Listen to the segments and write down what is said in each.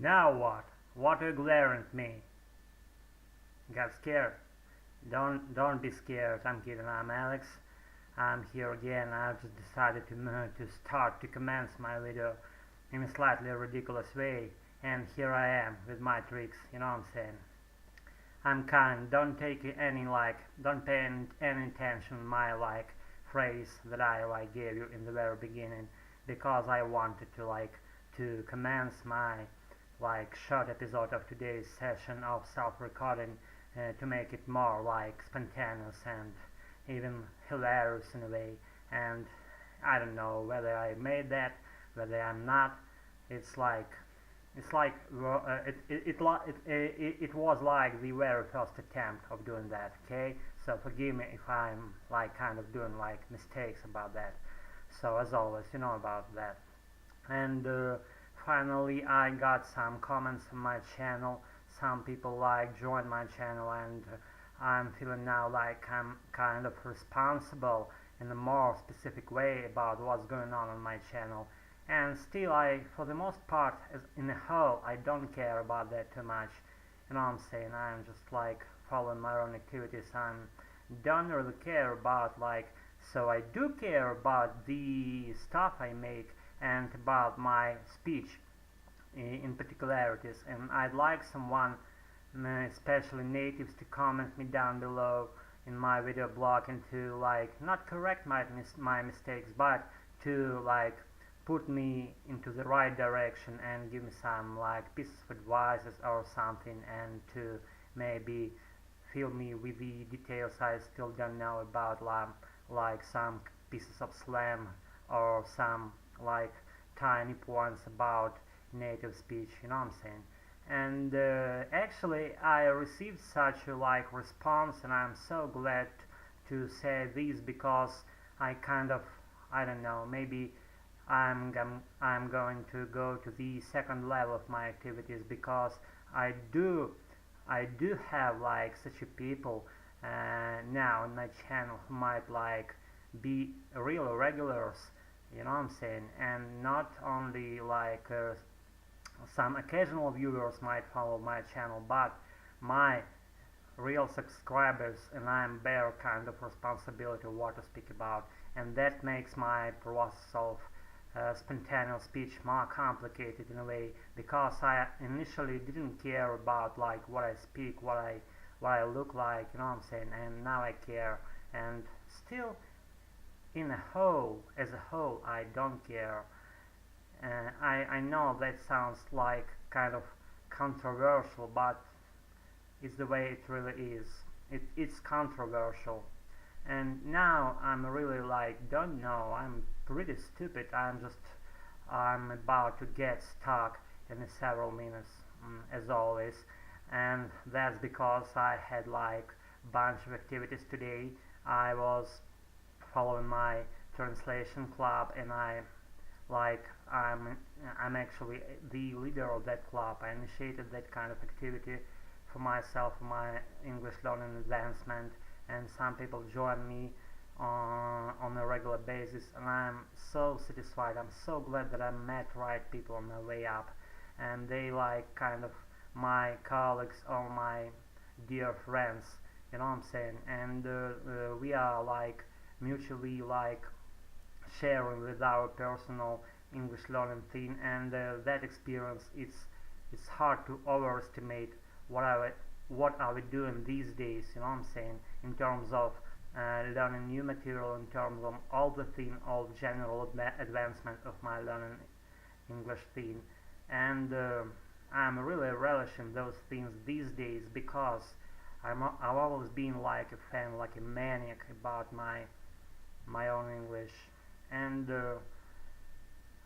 Now what? What are you glaring at me? Got scared? Don't be scared. I'm kidding. I'm Alex. I'm here again. I've just decided to commence my video in a slightly ridiculous way, and here I am with my tricks. You know what I'm saying? I'm kind. Don't take any don't pay any attention to my phrase that I gave you in the very beginning, because I wanted to commence my short episode of today's session of self-recording to make it more spontaneous and even hilarious in a way. And I don't know whether I made that, whether I'm not. It's like it was like the very first attempt of doing that. Okay, so forgive me if I'm kind of doing mistakes about that. So as always, you know about that. And finally, I got some comments on my channel. Some people joined my channel, and I'm feeling now like I'm kind of responsible in a more specific way about what's going on my channel. And still, for the most part, in the whole, I don't care about that too much. You know what I'm saying? I'm just following my own activities. I don't really care about so I do care about the stuff I make and about my speech in particularities. And I'd like someone, especially natives, to comment me down below in my video blog and to not correct my mistakes, but to put me into the right direction and give me some pieces of advice or something, and to maybe fill me with the details I still don't know about, some pieces of slang or some tiny points about native speech. You know what I'm saying? And actually I received such a response, and I'm so glad to say this, because I don't know, maybe I'm going to go to the second level of my activities, because I do have such a people now on my channel who might be real regulars, you know what I'm saying, and not only some occasional viewers might follow my channel, but my real subscribers, and I'm bear kind of responsibility what to speak about, and that makes my process of spontaneous speech more complicated in a way, because I initially didn't care about what I speak, what I look like, you know what I'm saying, and now I care. And still, as a whole, I don't care. I know that sounds kind of controversial, but it's the way it really is. It's controversial. And now I'm really don't know, I'm pretty stupid. I'm about to get stuck in several minutes, as always, and that's because I had bunch of activities today. I was following my translation club, and I'm actually the leader of that club. I initiated that kind of activity for myself, for my English learning advancement, and some people join me on a regular basis, and I'm so satisfied. I'm so glad that I met right people on my way up, and they kind of my colleagues or my dear friends, you know what I'm saying, and we are mutually sharing with our personal English learning thing, and that experience, it's hard to overestimate what are we doing these days, you know what I'm saying, in terms of learning new material, in terms of all the thing, all general advancement of my learning English thing. And I'm really relishing those things these days, because I've always been a fan, a maniac about my own English. And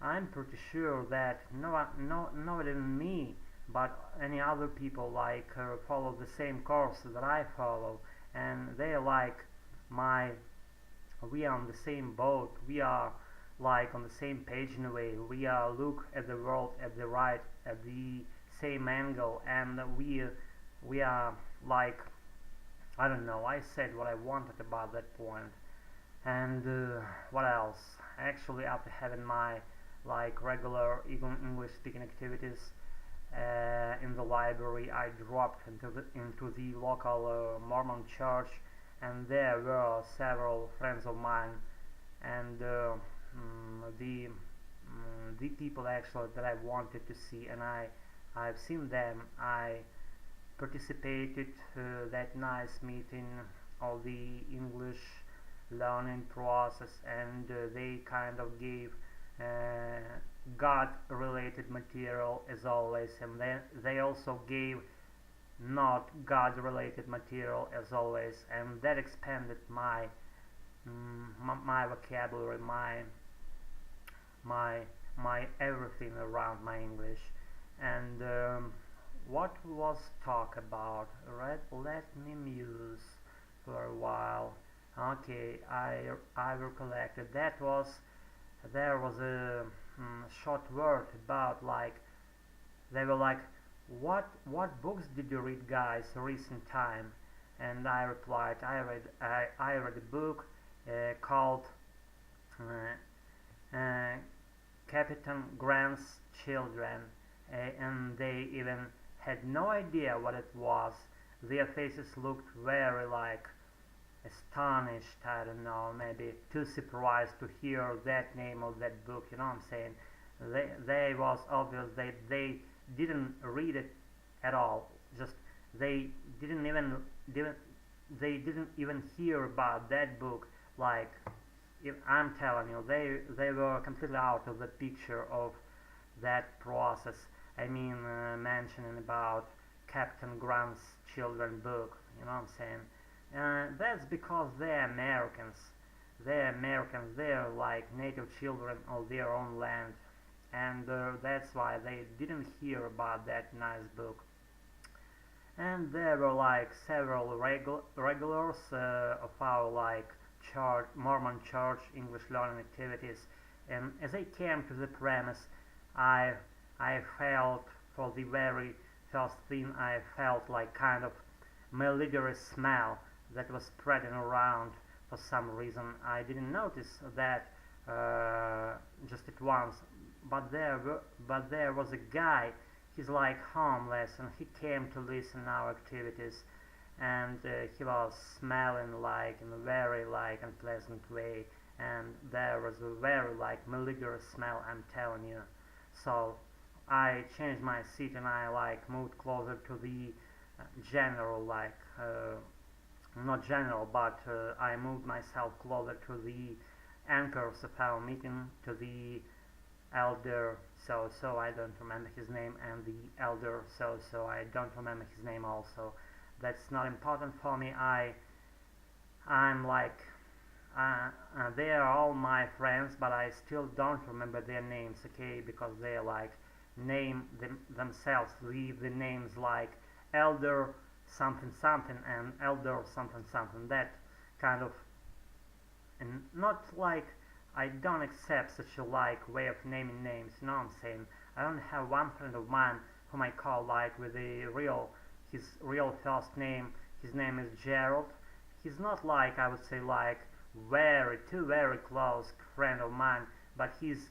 I'm pretty sure that not even me, but any other people follow the same course that I follow, and they we are on the same boat. We are on the same page in a way. We are look at the world at the same angle, and we are I don't know, I said what I wanted about that point. And what else? Actually, after having my regular English speaking activities, in the library, I dropped into the local Mormon church, and there were several friends of mine, and the people actually that I wanted to see, and I've seen them. I participated that nice meeting of the English learning process, and they kind of gave God related material as always, and then they also gave not God related material as always, and that expanded my vocabulary, my everything around my English. And what was talk about? Let me muse for a while. Okay, I recollected. There was a short word about, like, they were like, what books did you read, guys, recent time? And I replied, I read a book called Captain Grant's Children, and they even had no idea what it was. Their faces looked very, like, astonished, I don't know, maybe too surprised to hear that name of that book, you know what I'm saying? They was obvious they didn't read it at all. Just they didn't even hear about that book. Like, if I'm telling you, they were completely out of the picture of that process. I mean, mentioning about Captain Grant's Children book, you know what I'm saying? That's because they're Americans. They're like native children of their own land, and that's why they didn't hear about that nice book. And there were like several regulars of our, like, Mormon church English learning activities, and as I came to the premise, I felt, for the very first thing, I felt like kind of malodorous smell that was spreading around for some reason. I didn't notice that just at once, but there was a guy. He's like homeless, and he came to listen to our activities, and he was smelling like in a very, like, unpleasant way, and there was a very, like, malodorous smell, I'm telling you. So I changed my seat, and I, like, moved closer to the general, like, not general, but I moved myself closer to the anchors of our meeting, to the elder so I don't remember his name, and the elder so I don't remember his name also. That's not important for me. I'm like, they are all my friends, but I still don't remember their names, okay, because they, like, name themselves with the names like elder something something and elder something something. That kind of, and not like, I don't accept such a, like, way of naming names, you know what I'm saying? I don't have one friend of mine whom I call, like, with his real first name. His name is Gerald. He's not, like, I would say, like, very close friend of mine, but he's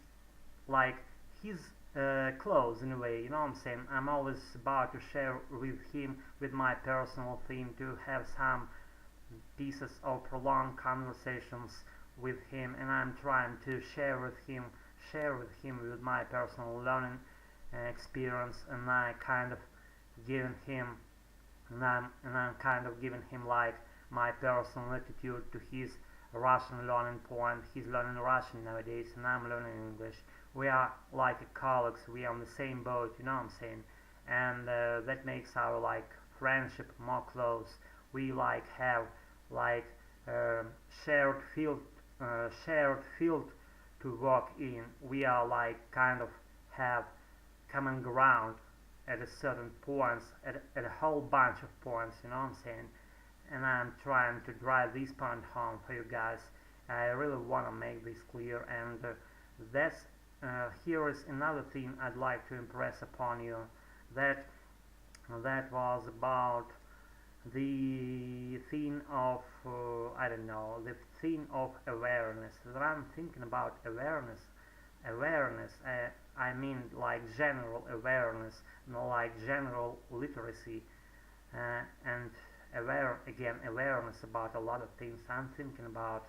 close in a way, you know what I'm saying? I'm always about to share with him, with my personal thing, to have some pieces of prolonged conversations with him, and I'm trying to share with him with my personal learning experience, and I kind of giving him, and I'm kind of giving him, like, my personal attitude to his Russian learning point. He's learning Russian nowadays, and I'm learning English. We are like colleagues. We are on the same boat, you know what I'm saying? And that makes our, like, friendship more close. We, like, have, like, shared field to work in. We are, like, kind of have common ground at a certain points, at a whole bunch of points, you know what I'm saying? And I'm trying to drive this point home for you guys. I really want to make this clear, and that's here is another thing I'd like to impress upon you. That was about the theme of I don't know, the theme of awareness. When I'm thinking about awareness, awareness. I mean like general awareness, not like general literacy, and awareness about a lot of things. I'm thinking about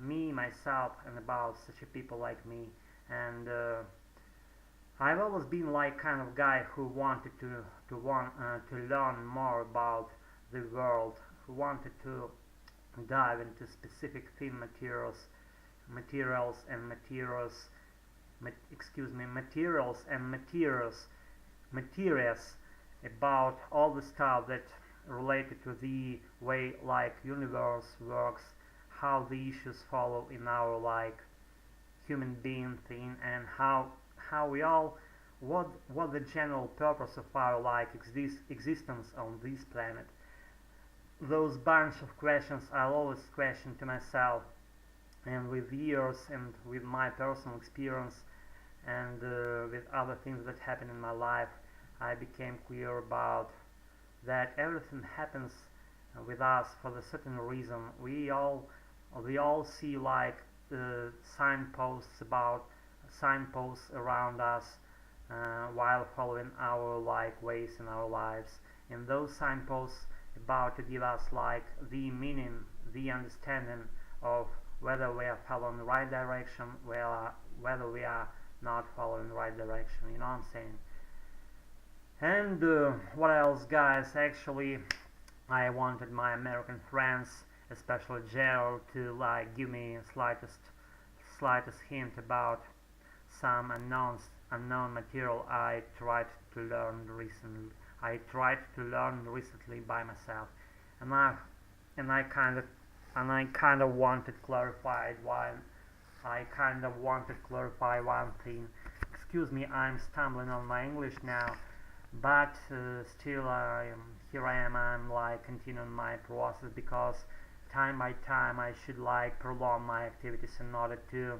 me, myself, and about such a people like me. And I've always been like kind of guy who wanted to learn more about the world, who wanted to dive into specific thin materials and materials about all the stuff that related to the way like universe works, how the issues follow in our like human being thing, and how we all what the general purpose of our like existence on this planet. Those bunch of questions I'll always question to myself, and with years and with my personal experience and with other things that happen in my life, I became clear about that everything happens with us for a certain reason. We all see like signposts around us while following our like ways in our lives, and those signposts about to give us like the meaning, the understanding of whether we are following the right direction, whether we are not following the right direction. You know what I'm saying? And what else, guys? Actually, I wanted my American friends, especially Gerald, to like give me slightest hint about some unknown material I tried to learn recently. By myself, and I kind of wanted clarified why. I kind of wanted to clarify one thing. Excuse me, I'm stumbling on my English now, but still here I am. I'm like continuing my process, because time by time I should like prolong my activities in order to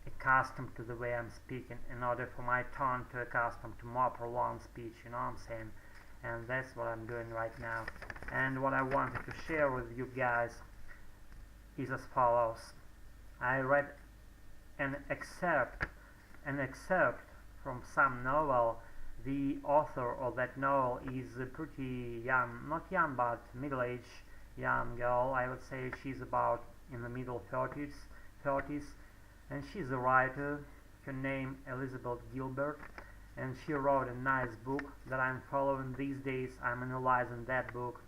accustom to the way I'm speaking, in order for my tongue to accustom to more prolonged speech. You know what I'm saying? And that's what I'm doing right now. And what I wanted to share with you guys is as follows. I read an excerpt from some novel. The author of that novel is a pretty young, not young, but middle-aged young girl. I would say she's about in the middle 30s, and she's a writer. Her name Elizabeth Gilbert, and she wrote a nice book that I'm following these days. I'm analyzing that book,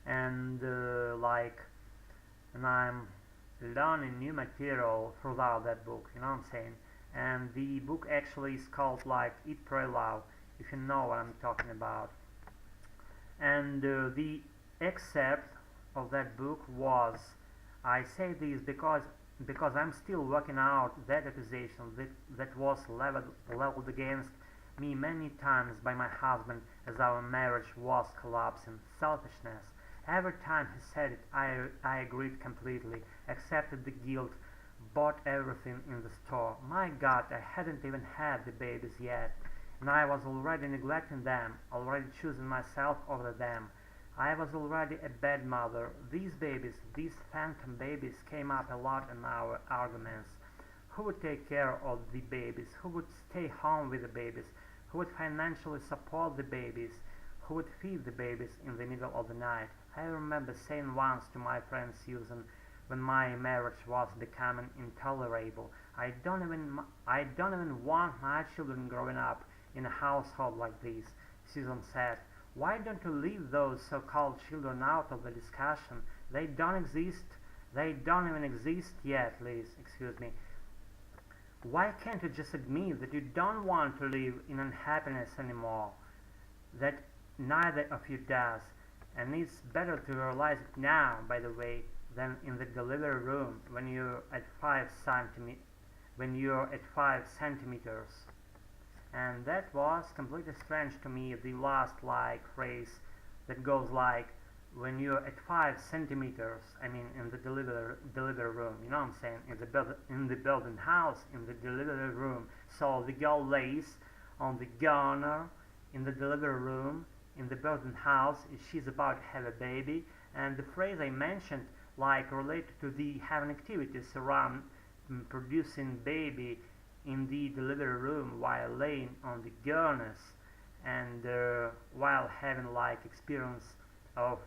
and I'm learning new material throughout that book. You know what I'm saying? And the book actually is called like Eat, Pray, Love, if you know what I'm talking about. And the excerpt of that book was, I say this because I'm still working out that accusation that was leveled against me many times by my husband as our marriage was collapsing. Selfishness. Every time he said it, I agreed completely, accepted the guilt, bought everything in the store. My God, I hadn't even had the babies yet, and I was already neglecting them, already choosing myself over them. I was already a bad mother. These phantom babies, came up a lot in our arguments. Who would take care of the babies? Who would stay home with the babies? Who would financially support the babies? Who would feed the babies in the middle of the night? I remember saying once to my friend Susan, when my marriage was becoming intolerable, I don't even want my children growing up in a household like this. Susan said, why don't you leave those so-called children out of the discussion? They don't exist. They don't even exist yet, Liz. Excuse me. Why can't you just admit that you don't want to live in unhappiness anymore? That neither of you does. And it's better to realize it now, by the way, than in the delivery room when you're at 5 centimeters. And that was completely strange to me, the last like phrase that goes like, when you're at 5 centimeters, I mean in the delivery room, you know what I'm saying, in the building house, in the delivery room. So the girl lays on the garner in the delivery room, in the building house, she's about to have a baby, and the phrase I mentioned like related to the having activities around producing baby in the delivery room while laying on the gurness, and while having like experience of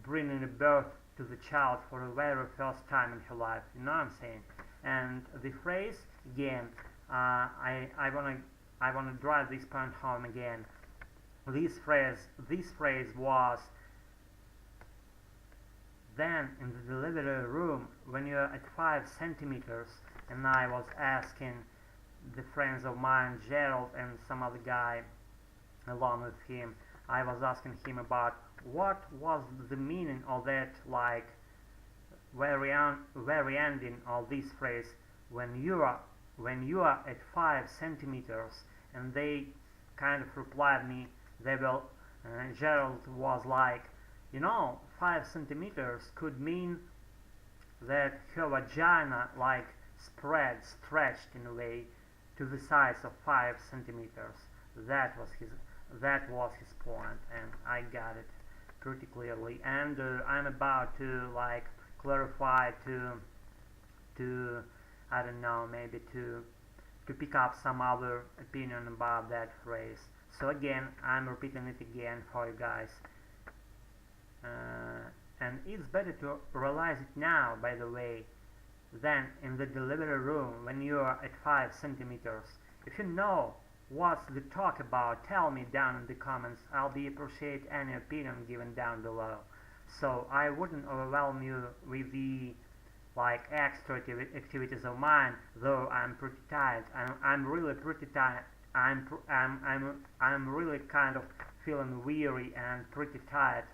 bringing a birth to the child for the very first time in her life. You know what I'm saying? And the phrase again, I wanna drive this point home again. This phrase was then in the delivery room when you're at 5 centimeters, and I was asking the friends of mine, Gerald and some other guy along with him, I was asking him about what was the meaning of that, like very ending of this phrase when you are at 5 centimeters, and they kind of replied me. Gerald was like, 5 centimeters could mean that her vagina like stretched in a way to the size of 5 centimeters. That was his point, and I got it pretty clearly. And I'm about to like clarify to I don't know, maybe to pick up some other opinion about that phrase. So again, I'm repeating it again for you guys. And it's better to realize it now, by the way, than in the delivery room when you are at 5 centimeters. If you know what's the talk about, tell me down in the comments. I'll be appreciate any opinion given down below. So I wouldn't overwhelm you with the like extra activities of mine, though I'm pretty tired. I'm really pretty tired. I'm really kind of feeling weary and pretty tired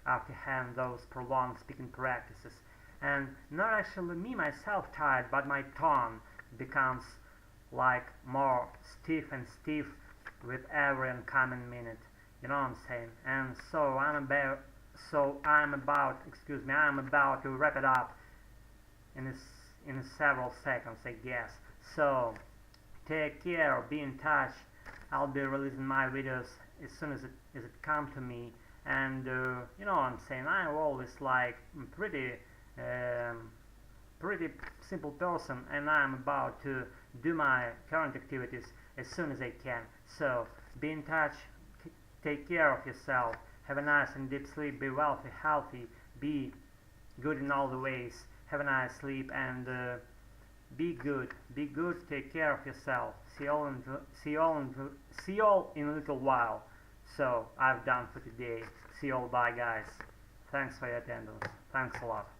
after having those prolonged speaking practices. And not actually me myself tired, but my tongue becomes like more stiff and stiff with every incoming minute. You know what I'm saying? And so I'm about to wrap it up in several seconds, I guess. So take care, be in touch. I'll be releasing my videos as soon as it comes to me. And you know what I'm saying, I'm always like pretty simple person, and I'm about to do my current activities as soon as I can. So be in touch, take care of yourself, have a nice and deep sleep, be wealthy, healthy, be good in all the ways, have a nice sleep, and be good, take care of yourself. See you all in a little while. So I've done for today. See you all, bye guys. Thanks for your attendance. Thanks a lot.